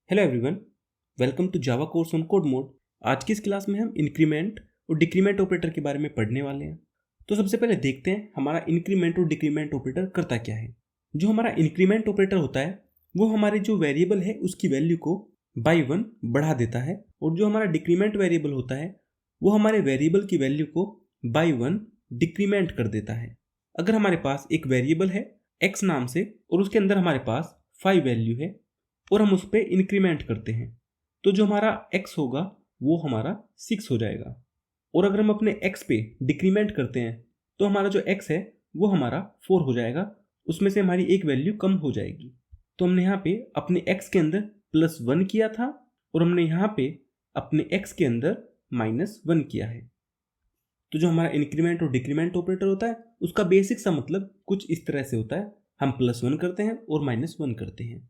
Hello everyone, welcome to Java course on code mode. आज की इस क्लास में हम इंक्रीमेंट और डिक्रीमेंट ऑपरेटर के बारे में पढ़ने वाले हैं। तो सबसे पहले देखते हैं हमारा इंक्रीमेंट और डिक्रीमेंट ऑपरेटर करता क्या है। जो हमारा इंक्रीमेंट ऑपरेटर होता है वो हमारे जो वेरिएबल है उसकी वैल्यू को बाई 1 बढ़ा देता है, और जो हमारा डिक्रीमेंट वेरिएबल होता है वो हमारे वेरिएबल की वैल्यू को बाई 1 डिक्रीमेंट कर देता है। अगर हमारे पास एक वेरिएबल है x नाम से और उसके अंदर हमारे पास 5 वैल्यू है और हम उस पर इंक्रीमेंट करते हैं, तो जो हमारा x होगा वो हमारा 6 हो जाएगा। और अगर हम अपने x पे डिक्रीमेंट करते हैं तो हमारा जो x है वो हमारा 4 हो जाएगा, उसमें से हमारी एक वैल्यू कम हो जाएगी। तो हमने यहाँ पे अपने x के अंदर +1 किया था और हमने यहाँ पे अपने x के अंदर -1 किया है। तो जो हमारा इंक्रीमेंट और डिक्रीमेंट ऑपरेटर होता है उसका बेसिक सा मतलब कुछ इस तरह से होता है, हम +1 करते हैं और -1 करते हैं।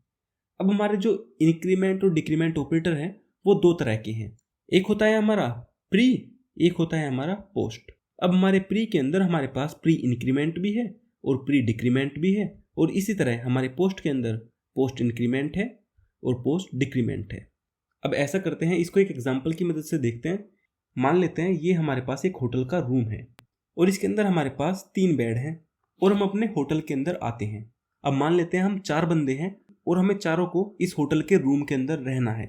अब हमारे जो इंक्रीमेंट और डिक्रीमेंट ऑपरेटर हैं वो दो तरह के हैं, एक होता है हमारा प्री, एक होता है हमारा पोस्ट। अब हमारे प्री के अंदर हमारे पास प्री इंक्रीमेंट भी है और प्री डिक्रीमेंट भी है, और इसी तरह हमारे पोस्ट के अंदर पोस्ट इंक्रीमेंट है और पोस्ट डिक्रीमेंट है। अब ऐसा करते हैं, इसको एक एग्जाम्पल की मदद से देखते हैं। मान लेते हैं ये हमारे पास एक होटल का रूम है और इसके अंदर हमारे पास 3 बेड हैं और हम अपने होटल के अंदर आते हैं। अब मान लेते हैं हम 4 बंदे हैं और हमें चारों को इस होटल के रूम के अंदर रहना है।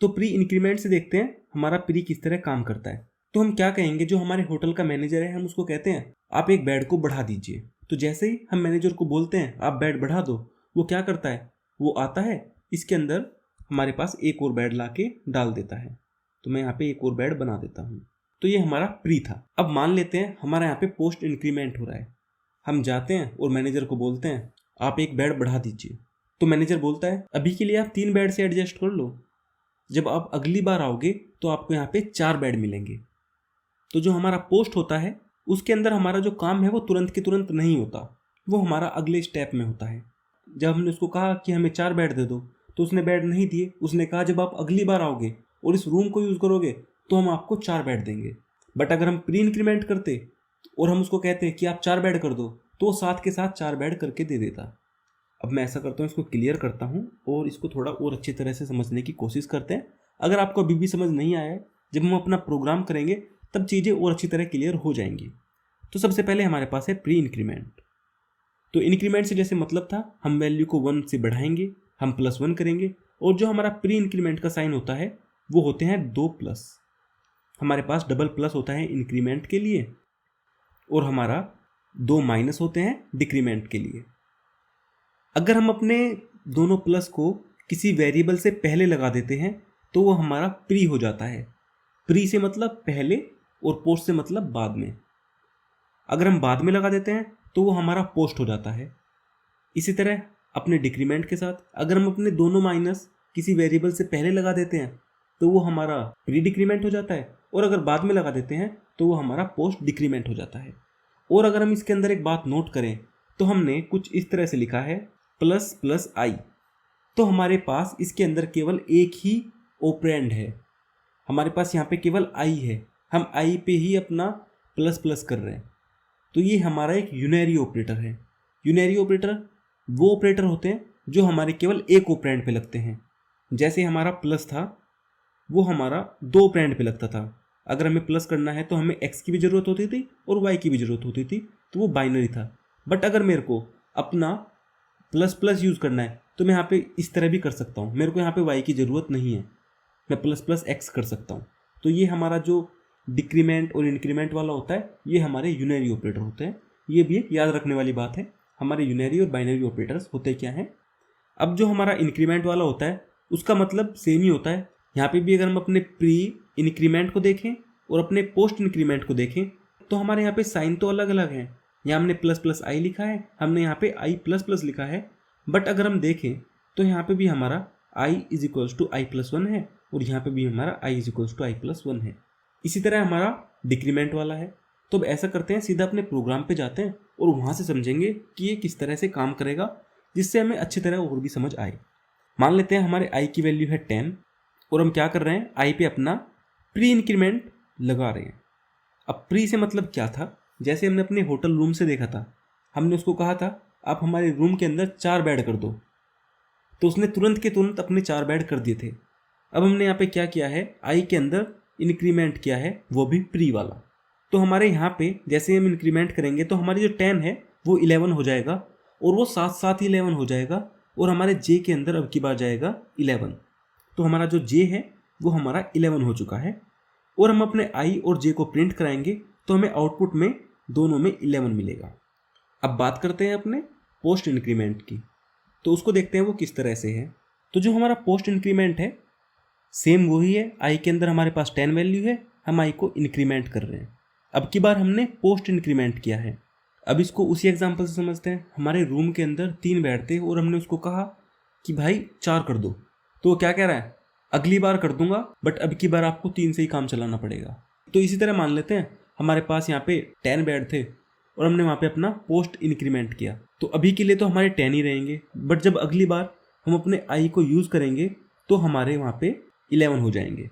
तो प्री इंक्रीमेंट से देखते हैं हमारा प्री किस तरह काम करता है। तो हम क्या कहेंगे, जो हमारे होटल का मैनेजर है हम उसको कहते हैं आप एक बेड को बढ़ा दीजिए। तो जैसे ही हम मैनेजर को बोलते हैं आप बेड बढ़ा दो, वो क्या करता है, वो आता है इसके अंदर हमारे पास एक और बेड ला के डाल देता है। तो मैं यहाँ पे एक और बेड बना देता हूँ। तो ये हमारा प्री था। अब मान लेते हैं हमारा यहाँ पे पोस्ट इंक्रीमेंट हो रहा है। हम जाते हैं और मैनेजर को बोलते हैं आप एक बेड बढ़ा दीजिए। तो मैनेजर बोलता है अभी के लिए आप 3 बेड से एडजस्ट कर लो, जब आप अगली बार आओगे तो आपको यहाँ पे 4 बेड मिलेंगे। तो जो हमारा पोस्ट होता है उसके अंदर हमारा जो काम है वो तुरंत के तुरंत नहीं होता, वो हमारा अगले स्टेप में होता है। जब हमने उसको कहा कि हमें 4 बेड दे दो तो उसने बेड नहीं दिए, उसने कहा जब आप अगली बार आओगे और इस रूम को यूज़ करोगे तो हम आपको 4 बेड देंगे। बट अगर हम प्री इंक्रीमेंट करते और हम उसको कहते कि आप 4 बेड कर दो तो वो साथ के साथ 4 बेड करके दे देता। अब मैं ऐसा करता हूँ, इसको क्लियर करता हूँ और इसको थोड़ा और अच्छी तरह से समझने की कोशिश करते हैं। अगर आपको अभी भी समझ नहीं आया है, जब हम अपना प्रोग्राम करेंगे तब चीज़ें और अच्छी तरह क्लियर हो जाएंगी। तो सबसे पहले हमारे पास है प्री इंक्रीमेंट। तो इंक्रीमेंट से जैसे मतलब था हम वैल्यू को 1 से बढ़ाएंगे, हम +1 करेंगे, और जो हमारा प्री इंक्रीमेंट का साइन होता है वो होते हैं 2 प्लस। हमारे पास डबल प्लस होता है इंक्रीमेंट के लिए और हमारा 2 माइनस होते हैं डिक्रीमेंट के लिए। अगर हम अपने दोनों प्लस को किसी वेरिएबल से पहले लगा देते हैं तो वो हमारा प्री हो जाता है। प्री से मतलब पहले और पोस्ट से मतलब बाद में। अगर हम बाद में लगा देते हैं तो वो हमारा पोस्ट हो जाता है। इसी तरह अपने डिक्रीमेंट के साथ अगर हम अपने दोनों माइनस किसी वेरिएबल से पहले लगा देते हैं तो वो हमारा प्री डिक्रीमेंट हो जाता है, और अगर बाद में लगा देते हैं तो वो हमारा पोस्ट डिक्रीमेंट हो जाता है। और अगर हम इसके अंदर एक बात नोट करें तो हमने कुछ इस तरह से लिखा है ++i। तो हमारे पास इसके अंदर केवल एक ही ऑपरेंड है, हमारे पास यहाँ पे केवल i है, हम i पे ही अपना ++ कर रहे हैं। तो ये हमारा एक यूनरी ऑपरेटर है। यूनरी ऑपरेटर वो ऑपरेटर होते हैं जो हमारे केवल एक ऑपरेंड पे लगते हैं। जैसे हमारा प्लस था वो हमारा 2 ऑपरेंड पे लगता था। अगर हमें प्लस करना है तो हमें x की भी ज़रूरत होती थी और y की भी ज़रूरत होती थी, तो वो बाइनरी था। बट अगर मेरे को अपना ++ यूज़ करना है तो मैं यहाँ पे इस तरह भी कर सकता हूँ, मेरे को यहाँ पे y की ज़रूरत नहीं है, मैं ++x कर सकता हूँ। तो ये हमारा जो डिक्रीमेंट और इंक्रीमेंट वाला होता है ये हमारे यूनरी ऑपरेटर होते हैं। ये भी एक याद रखने वाली बात है, हमारे यूनरी और बाइनरी ऑपरेटर्स होते क्या हैं। अब जो हमारा इंक्रीमेंट वाला होता है उसका मतलब सेम ही होता है। यहाँ पे भी अगर हम अपने प्री इंक्रीमेंट को देखें और अपने पोस्ट इंक्रीमेंट को देखें तो हमारे यहाँ पे साइन तो अलग अलग हैं। यहाँ हमने ++i लिखा है, हमने यहाँ पे i++ लिखा है। बट अगर हम देखें तो यहाँ पे भी हमारा i = i+1 है और यहाँ पे भी हमारा i = i+1 है। इसी तरह हमारा डिक्रीमेंट वाला है। तो अब ऐसा करते हैं, सीधा अपने प्रोग्राम पे जाते हैं और वहाँ से समझेंगे कि ये किस तरह से काम करेगा, जिससे हमें अच्छी तरह और भी समझ आए। मान लेते हैं हमारे i की वैल्यू है 10 और हम क्या कर रहे हैं, i पे अपना प्री इंक्रीमेंट लगा रहे हैं। अब प्री से मतलब क्या था, जैसे हमने अपने होटल रूम से देखा था, हमने उसको कहा था आप हमारे रूम के अंदर 4 बेड कर दो। तो उसने तुरंत के तुरंत अपने 4 बेड कर दिए थे। अब हमने यहाँ पे क्या किया है, आई के अंदर इंक्रीमेंट किया है, वो भी प्री वाला। तो हमारे यहाँ पे जैसे हम इंक्रीमेंट करेंगे तो हमारी जो 10 है वो 11 हो जाएगा और वो साथ साथ ही 11 हो जाएगा और हमारे जे के अंदर अब की बार जाएगा 11। तो हमारा जो जे है वो हमारा 11 हो चुका है और हम अपने आई और जे को प्रिंट कराएंगे तो हमें आउटपुट में दोनों में 11 मिलेगा। अब बात करते हैं अपने पोस्ट इंक्रीमेंट की, तो उसको देखते हैं वो किस तरह से है। तो जो हमारा पोस्ट इंक्रीमेंट है सेम वही है, आई के अंदर हमारे पास 10 वैल्यू है, हम आई को इंक्रीमेंट कर रहे हैं। अब की बार हमने पोस्ट इंक्रीमेंट किया है। अब इसको उसी एग्जांपल से समझते हैं। हमारे रूम के अंदर 3 बेड थे और हमने उसको कहा कि भाई 4 कर दो, तो वो क्या कह रहा है, अगली बार कर दूंगा बट अब की बार आपको 3 से ही काम चलाना पड़ेगा। तो इसी तरह मान लेते हैं हमारे पास यहाँ पे 10 बेड थे और हमने वहाँ पे अपना पोस्ट इंक्रीमेंट किया, तो अभी के लिए तो हमारे 10 ही रहेंगे, बट जब अगली बार हम अपने आई को यूज़ करेंगे तो हमारे वहाँ पे 11 हो जाएंगे।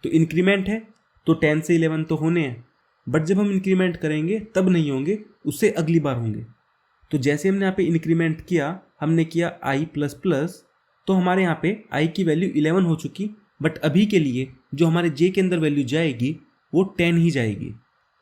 तो इंक्रीमेंट है तो 10 से 11 तो होने हैं, बट जब हम इंक्रीमेंट करेंगे तब नहीं होंगे, उससे अगली बार होंगे। तो जैसे हमने यहाँ पे इंक्रीमेंट किया, हमने किया आई प्लस प्लस, तो हमारे यहाँ पे आई की वैल्यू 11 हो चुकी, बट अभी के लिए जो हमारे जे के अंदर वैल्यू जाएगी वो 10 ही जाएगी।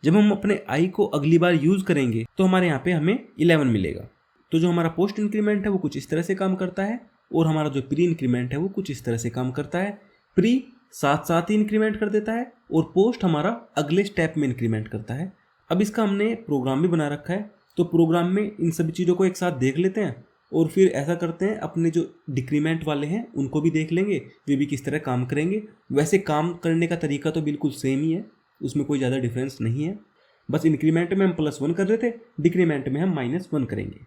जब हम अपने आई को अगली बार यूज़ करेंगे तो हमारे यहाँ पे हमें 11 मिलेगा। तो जो हमारा पोस्ट इंक्रीमेंट है वो कुछ इस तरह से काम करता है और हमारा जो प्री इंक्रीमेंट है वो कुछ इस तरह से काम करता है। प्री साथ साथ ही इंक्रीमेंट कर देता है और पोस्ट हमारा अगले स्टेप में इंक्रीमेंट करता है। अब इसका हमने प्रोग्राम भी बना रखा है, तो प्रोग्राम में इन सभी चीज़ों को एक साथ देख लेते हैं और फिर ऐसा करते हैं अपने जो डिक्रीमेंट वाले हैं उनको भी देख लेंगे, वे भी किस तरह काम करेंगे। वैसे काम करने का तरीका तो बिल्कुल सेम ही है, उसमें कोई ज़्यादा डिफरेंस नहीं है, बस इंक्रीमेंट में हम +1 कर रहे थे, डिक्रीमेंट में हम -1 करेंगे।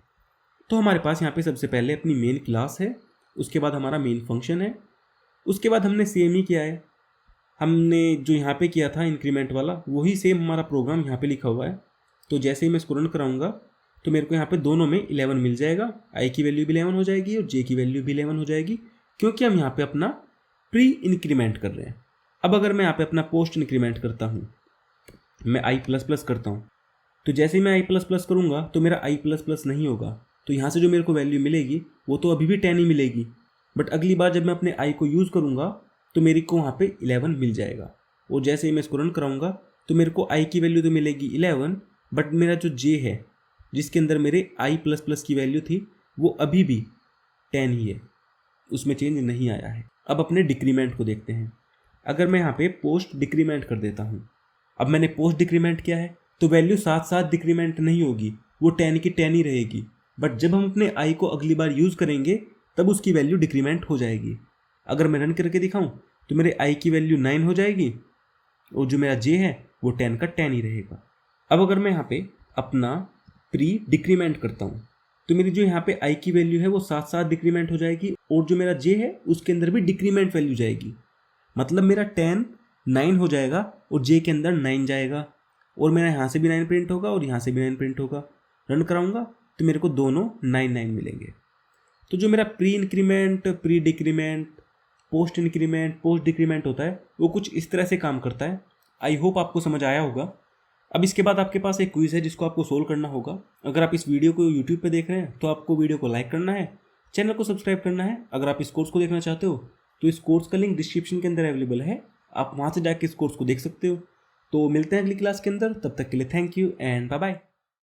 तो हमारे पास यहाँ पे सबसे पहले अपनी मेन क्लास है, उसके बाद हमारा मेन फंक्शन है, उसके बाद हमने सेम ही किया है, हमने जो यहाँ पे किया था इंक्रीमेंट वाला वही सेम हमारा प्रोग्राम यहाँ पे लिखा हुआ है। तो जैसे ही मैं इसको रन कराऊंगा तो मेरे को यहाँ पे दोनों में 11 मिल जाएगा, आई की वैल्यू भी 11 हो जाएगी और जे की वैल्यू भी 11 हो जाएगी, क्योंकि हम यहाँ पे अपना प्री इंक्रीमेंट कर रहे हैं। अब अगर मैं यहाँ पे अपना पोस्ट इंक्रीमेंट करता हूँ, मैं आई प्लस प्लस करता हूँ, तो जैसे ही मैं आई प्लस प्लस करूँगा तो मेरा आई प्लस प्लस नहीं होगा, तो यहाँ से जो मेरे को वैल्यू मिलेगी वो तो अभी भी 10 ही मिलेगी, बट अगली बार जब मैं अपने आई को यूज़ करूँगा तो मेरे को वहाँ पे 11 मिल जाएगा। और जैसे ही मैं इसको रन कराऊँगा तो मेरे को आई की वैल्यू तो मिलेगी 11, बट मेरा जो जे है जिसके अंदर मेरे आई प्लस प्लस की वैल्यू थी वो अभी भी 10 ही है, उसमें चेंज नहीं आया है। अब अपने डिक्रीमेंट को देखते हैं। अगर मैं यहाँ पे पोस्ट डिक्रीमेंट कर देता हूँ, अब मैंने पोस्ट डिक्रीमेंट किया है तो वैल्यू साथ साथ डिक्रीमेंट नहीं होगी, वो 10 की 10 ही रहेगी, बट जब हम अपने आई को अगली बार यूज़ करेंगे तब उसकी वैल्यू डिक्रीमेंट हो जाएगी। अगर मैं रन करके दिखाऊं तो मेरे आई की वैल्यू 9 हो जाएगी और जो मेरा जे है वो 10 का 10 ही रहेगा। अब अगर मैं यहाँ पे अपना प्री डिक्रीमेंट करता हूँ तो मेरी जो यहाँ पे आई की वैल्यू है वो साथ साथ डिक्रीमेंट हो जाएगी और जो मेरा जे है उसके अंदर भी डिक्रीमेंट वैल्यू जाएगी, मतलब मेरा 10 9 हो जाएगा और जे के अंदर 9 जाएगा और मेरा यहाँ से भी 9 प्रिंट होगा और यहाँ से भी 9 प्रिंट होगा। रन कराऊंगा तो मेरे को दोनों 9 9 मिलेंगे। तो जो मेरा pre increment, pre decrement, post increment, post decrement होता है वो कुछ इस तरह से काम करता है। आई होप आपको समझ आया होगा। अब इसके बाद आपके पास एक क्विज़ है जिसको आपको सोल्व करना होगा। अगर आप इस वीडियो को यूट्यूब पे देख रहे हैं तो आपको वीडियो को लाइक करना है, चैनल को सब्सक्राइब करना है। अगर आप इस कोर्स को देखना चाहते हो तो इस कोर्स का लिंक डिस्क्रिप्शन के अंदर अवेलेबल है, आप वहाँ से जाकर इस कोर्स को देख सकते हो। तो मिलते हैं अगली क्लास के अंदर, तब तक के लिए thank you and bye bye.